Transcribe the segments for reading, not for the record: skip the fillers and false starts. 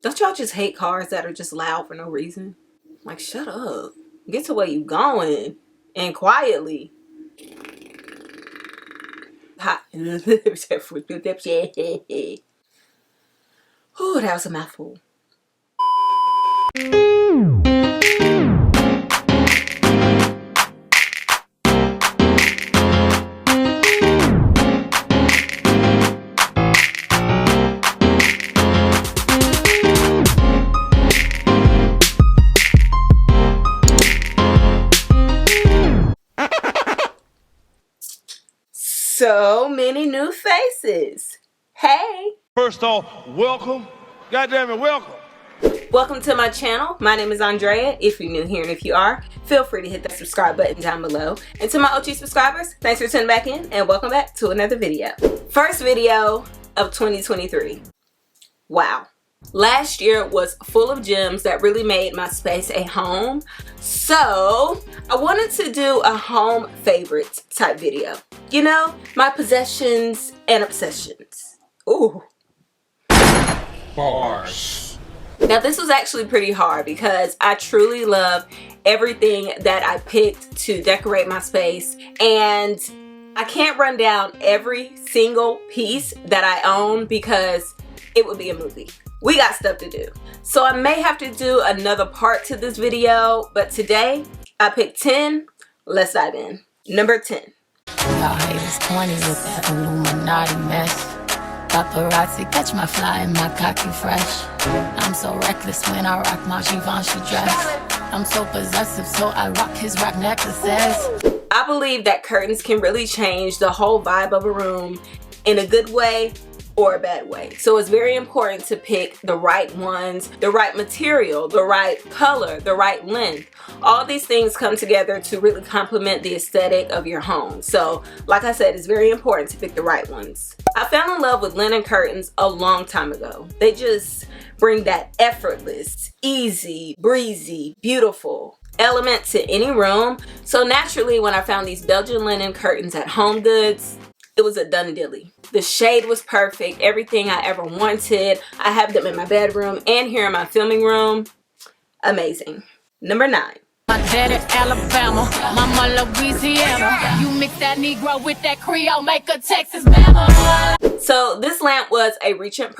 Don't y'all just hate cars that are just loud for no reason? Like, shut up. Get to where you going. And quietly. Hot. Ooh, that was a mouthful. So many new faces. Hey. First off, welcome. Goddamn it, welcome. Welcome to my channel. My name is Andrea. If you're new here and if you are, feel free to hit that subscribe button down below. And to my OG subscribers, thanks for tuning back in and welcome back to another video. First video of 2023. Wow. Last year was full of gems that really made my space a home. So I wanted to do a home favorites type video. You know, my possessions and obsessions. Ooh. Bars. Now this was actually pretty hard because I truly love everything that I picked to decorate my space, and I can't run down every single piece that I own because it would be a movie. We got stuff to do. So I may have to do another part to this video, but today I picked 10. Let's dive in. Number 10. Y'all haters corny with that Illuminati mess. Paparazzi catch my fly and my cocky fresh. I'm so reckless when I rock my Givenchy dress. I'm so possessive, so I rock his rock necklaces. I believe that curtains can really change the whole vibe of a room in a good way or a bad way. So it's very important to pick the right ones, the right material, the right color, the right length. All these things come together to really complement the aesthetic of your home. So like I said, it's very important to pick the right ones. I fell in love with linen curtains a long time ago. They just bring that effortless, easy, breezy, beautiful element to any room. So naturally, when I found these Belgian linen curtains at Homegoods, it was a done dilly. The shade was perfect, everything I ever wanted. I have them in my bedroom and here in my filming room. Amazing. Number 9. My daddy Alabama, mama Louisiana. You mix that Negro with that Creole, make a Texas Bama. So this lamp was a recent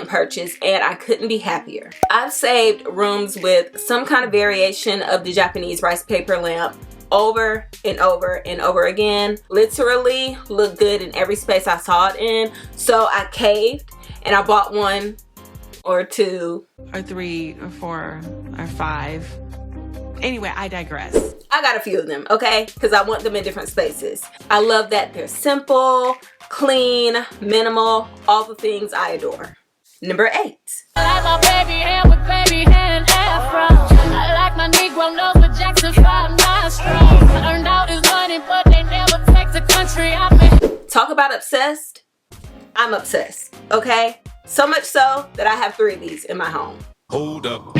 purchase and I couldn't be happier. I've saved rooms with some kind of variation of the Japanese rice paper lamp over and over and over again. Literally looked good in every space I saw it in. So I caved and I bought 1 or 2 or 3 or 4 or 5. Anyway, I digress. I got a few of them, okay? Because I want them in different spaces. I love that they're simple, clean, minimal, all the things I adore. Number 8. I like my baby hair with baby hair and afro. I like my Negro nose with Jackson 5 nostrils. Earned all this money, but they never take the country I'm in. Talk about obsessed. I'm obsessed, okay? So much so that I have 3 of these in my home. Hold up.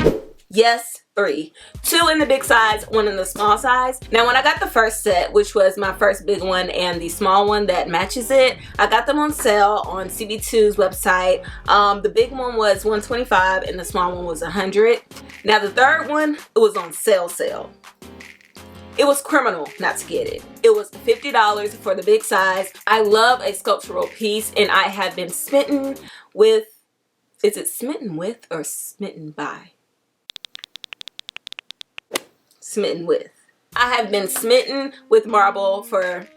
Yes, 3. 2 in the big size, 1 in the small size. Now when I got the first set, which was my first big one and the small one that matches it, I got them on sale on CB2's website. The big one was $125 and the small one was $100. Now the third one, it was on sale. It was criminal not to get it. It was $50 for the big size. I love a sculptural piece and I have been smitten with, is it smitten with or smitten by? Smitten with. I have been smitten with marble forever.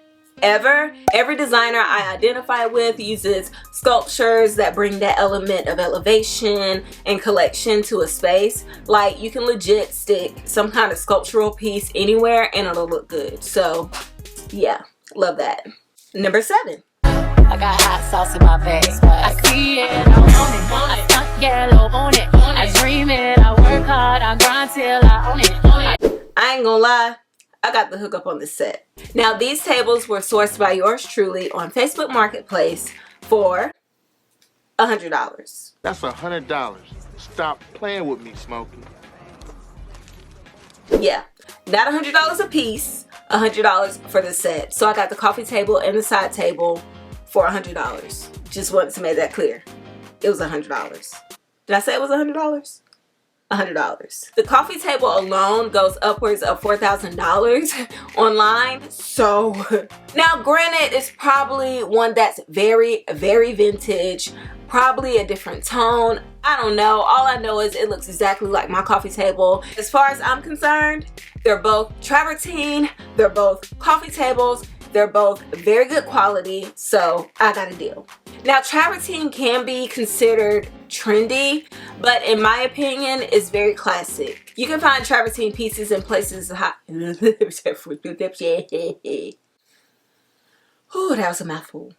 Every designer I identify with uses sculptures that bring that element of elevation and collection to a space. Like you can legit stick some kind of sculptural piece anywhere and it'll look good. So yeah, love that. Number 7. I got hot sauce in my veins, but I see it, I want it. I stunt yellow on it. I dream it, I work hard, I grind till I own it. I ain't gonna lie, I got the hookup on this set. Now these tables were sourced by yours truly on Facebook Marketplace for $100. That's $100. Stop playing with me, Smokey. Yeah, not $100 a piece, $100 for the set. So I got the coffee table and the side table for $100. Just wanted to make that clear. It was $100. Did I say it was $100? $100. The coffee table alone goes upwards of $4,000 online. So now granted, it's probably one that's very, very vintage, probably a different tone. I don't know. All I know is it looks exactly like my coffee table. As far as I'm concerned, they're both Travertine, they're both coffee tables, they're both very good quality, so I got a deal. Now Travertine can be considered trendy, but in my opinion, it's very classic. You can find Travertine pieces in places high. Ooh, that was a mouthful.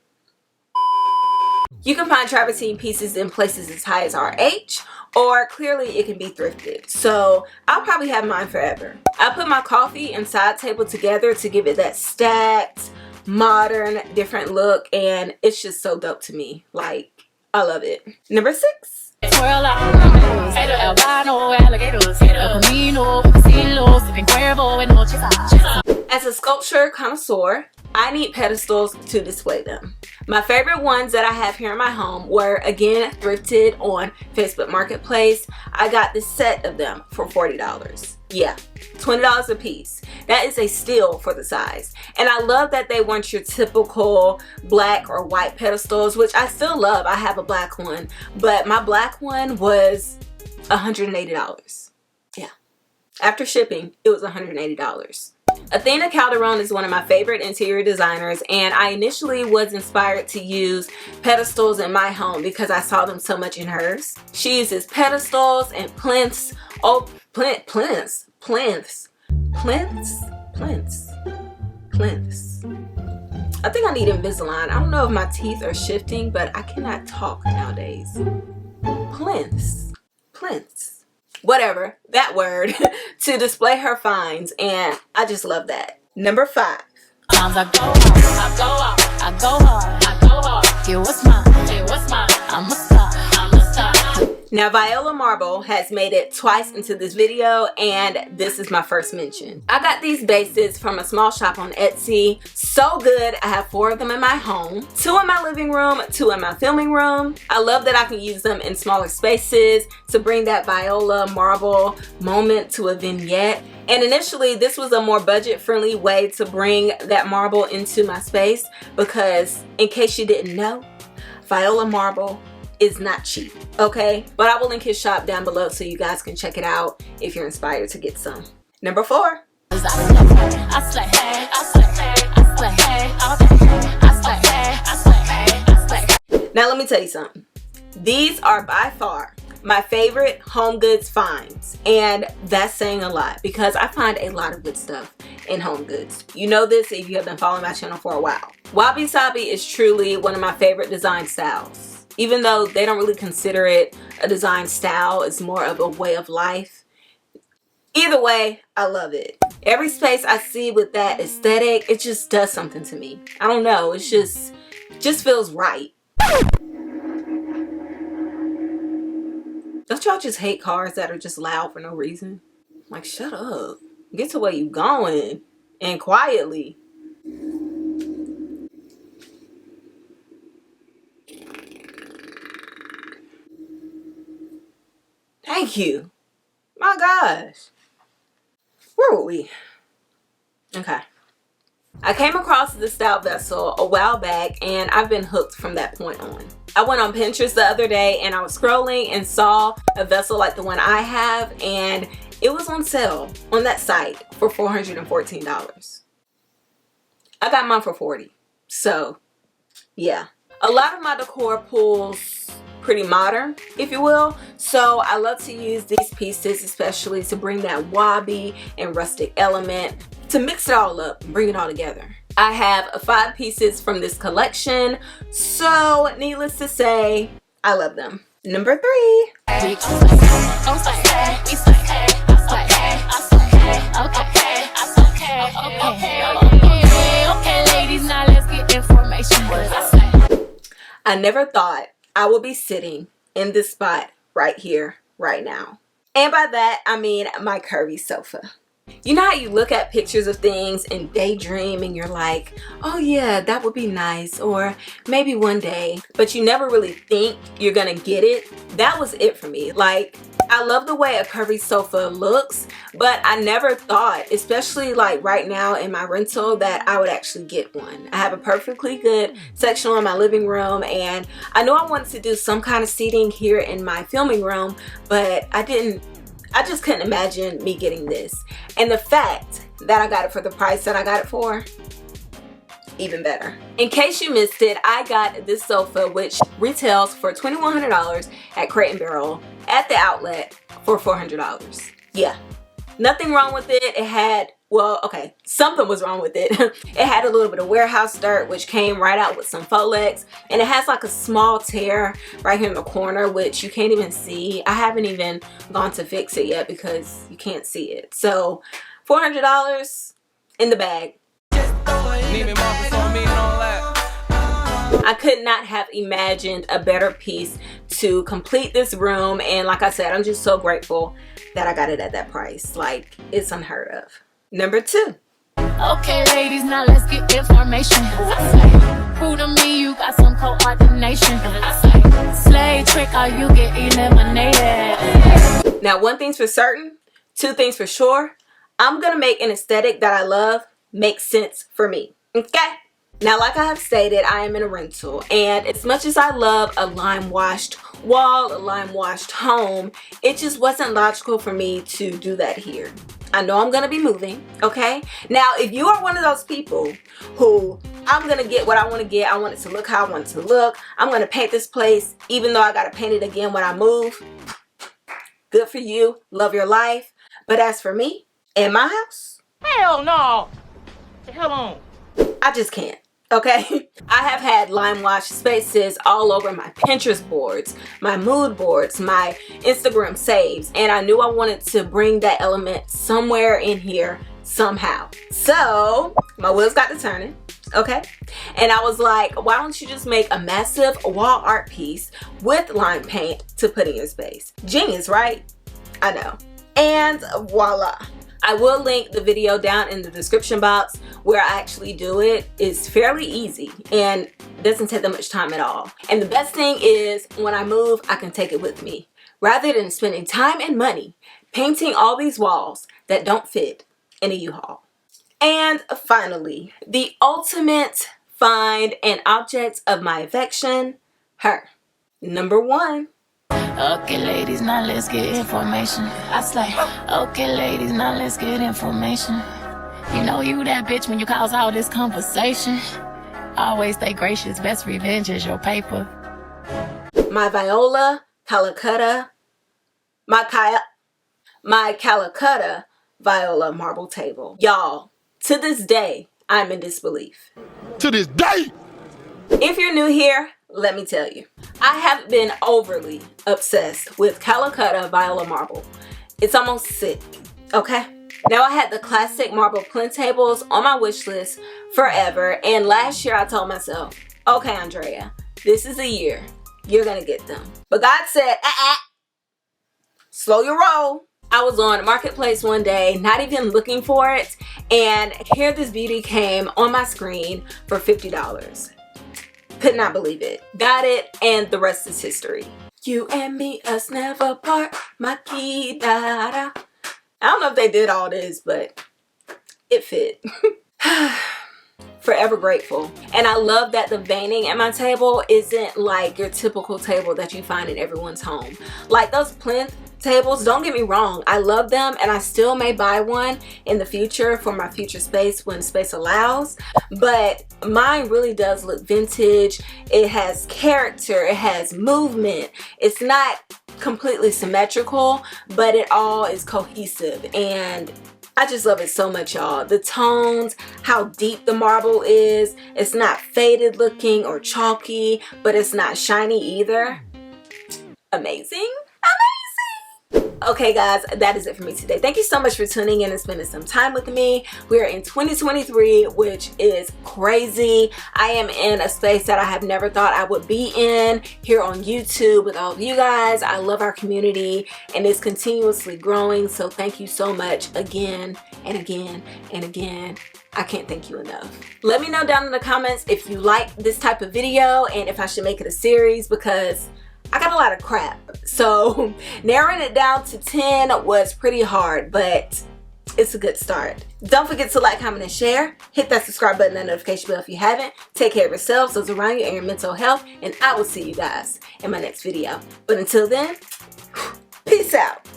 You can find Travertine pieces in places as high as RH, or clearly it can be thrifted. So I'll probably have mine forever. I put my coffee and side table together to give it that stacked, modern, different look, and it's just so dope to me. Like, I love it. Number 6. As a sculpture connoisseur, I need pedestals to display them. My favorite ones that I have here in my home were, again, thrifted on Facebook Marketplace. I got this set of them for $40. Yeah, $20 a piece. That is a steal for the size. And I love that they weren't your typical black or white pedestals, which I still love. I have a black one, but my black one was $180. Yeah. After shipping, it was $180. Athena Calderon is one of my favorite interior designers, and I initially was inspired to use pedestals in my home because I saw them so much in hers. She uses pedestals and plinths. Oh, plinths. I think I need Invisalign. I don't know if my teeth are shifting, but I cannot talk nowadays. Plinths. Whatever, that word, to display her finds, and I just love that. Number 5. I go hard. Here, what's mine? I'm a star. Now Viola marble has made it twice into this video, and this is my first mention. I got these bases from a small shop on Etsy. So good. I have 4 of them in my home, 2 in my living room, 2 in my filming room. I love that I can use them in smaller spaces to bring that Viola marble moment to a vignette. And initially, this was a more budget-friendly way to bring that marble into my space because, in case you didn't know, Viola marble is not cheap, okay? But I will link his shop down below so you guys can check it out if you're inspired to get some. Number 4. Now let me tell you something. These are by far my favorite Homegoods finds, and that's saying a lot because I find a lot of good stuff in Homegoods. You know this if you have been following my channel for a while. Wabi-sabi is truly one of my favorite design styles. Even though they don't really consider it a design style, it's more of a way of life. Either way, I love it. Every space I see with that aesthetic, it just does something to me. I don't know, it just feels right. Don't y'all just hate cars that are just loud for no reason? Like, shut up. Get to where you going, and quietly. Thank you. My gosh. Where were we? Okay. I came across this style vessel a while back, and I've been hooked from that point on. I went on Pinterest the other day and I was scrolling and saw a vessel like the one I have, and it was on sale on that site for $414. I got mine for $40. So yeah. A lot of my decor pulls pretty modern, if you will, so I love to use these pieces especially to bring that wabi and rustic element, to mix it all up and bring it all together. I have 5 pieces from this collection, so needless to say, I love them. Number 3. I never thought I will be sitting in this spot right here, right now. And by that, I mean my Curvy sofa. You know how you look at pictures of things and daydream and you're like, oh yeah, that would be nice, or maybe one day, but you never really think you're gonna get it? That was it for me. Like, I love the way a curvy sofa looks, but I never thought, especially like right now in my rental, that I would actually get one. I have a perfectly good section in my living room, and I know I wanted to do some kind of seating here in my filming room, but I just couldn't imagine me getting this. And the fact that I got it for the price that I got it for, even better. In case you missed it, I got this sofa, which retails for $2,100 at Crate & Barrel at the outlet for $400. Yeah, nothing wrong with it. It had, well, okay, something was wrong with it. It had a little bit of warehouse dirt, which came right out with some faux legs, and it has like a small tear right here in the corner, which you can't even see. I haven't even gone to fix it yet because you can't see it. So $400 in the bag. I could not have imagined a better piece to complete this room, and like I said, I'm just so grateful that I got it at that price. Like, it's unheard of. Number 2. Okay, ladies, now let's get information. Prove to me you got some coordination. Slay trick, or you get eliminated. Now, one thing's for certain, 2 things for sure. I'm gonna make an aesthetic that I love make sense for me. Okay? Now, like I have stated, I am in a rental, and as much as I love a lime washed wall, a lime washed home, it just wasn't logical for me to do that here. I know I'm gonna be moving, okay? Now, if you are one of those people who, I'm gonna get what I want to get, I want it to look how I want it to look, I'm gonna paint this place even though I gotta paint it again when I move, good for you, love your life. But as for me and my house, hell no. Hell on. I just can't. Okay, I have had lime wash spaces all over my Pinterest boards, my mood boards, my Instagram saves, and I knew I wanted to bring that element somewhere in here somehow. So my wheels got to turning, okay? And I was like, why don't you just make a massive wall art piece with lime paint to put in your space? Genius, right? I know. And voila. I will link the video down in the description box where I actually do it. It's fairly easy and doesn't take that much time at all. And the best thing is when I move, I can take it with me rather than spending time and money painting all these walls that don't fit in a U-Haul. And finally, the ultimate find and object of my affection, her. Number 1. Okay, ladies, now let's get information. I slay. Okay, ladies, now let's get information. You know you that bitch when you cause all this conversation. Always stay gracious. Best revenge is your paper. My Viola Calcutta, my Calcutta Viola marble table. Y'all, to this day, I'm in disbelief. To this day! If you're new here, let me tell you, I have been overly obsessed with Calcutta Viola marble. It's almost sick, okay? Now, I had the classic marble plinth tables on my wish list forever, and last year I told myself, okay, Andrea, this is the year you're gonna get them. But God said, slow your roll. I was on Marketplace one day, not even looking for it, and here this beauty came on my screen for $50. Could not believe it. Got it, and the rest is history. You and me, us never part, my key, da da. I don't know if they did all this, but it fit. Forever grateful. And I love that the veining at my table isn't like your typical table that you find in everyone's home. Like those plinth tables, don't get me wrong, I love them, and I still may buy one in the future for my future space when space allows, but mine really does look vintage. It has character, it has movement. It's not completely symmetrical, but it all is cohesive, and I just love it so much, y'all. The tones, how deep the marble is. It's not faded looking or chalky, but it's not shiny either. Amazing. Amazing. Okay guys, that is it for me today. Thank you so much for tuning in and spending some time with me. We are in 2023, which is crazy. I am in a space that I have never thought I would be in here on YouTube with all of you guys. I love our community and it's continuously growing. So thank you so much again and again and again. I can't thank you enough. Let me know down in the comments if you like this type of video and if I should make it a series, because I got a lot of crap. So narrowing it down to 10 was pretty hard, but it's a good start. Don't forget to like, comment, and share. Hit that subscribe button and notification bell if you haven't. Take care of yourselves, those around you, and your mental health. And I will see you guys in my next video. But until then, peace out.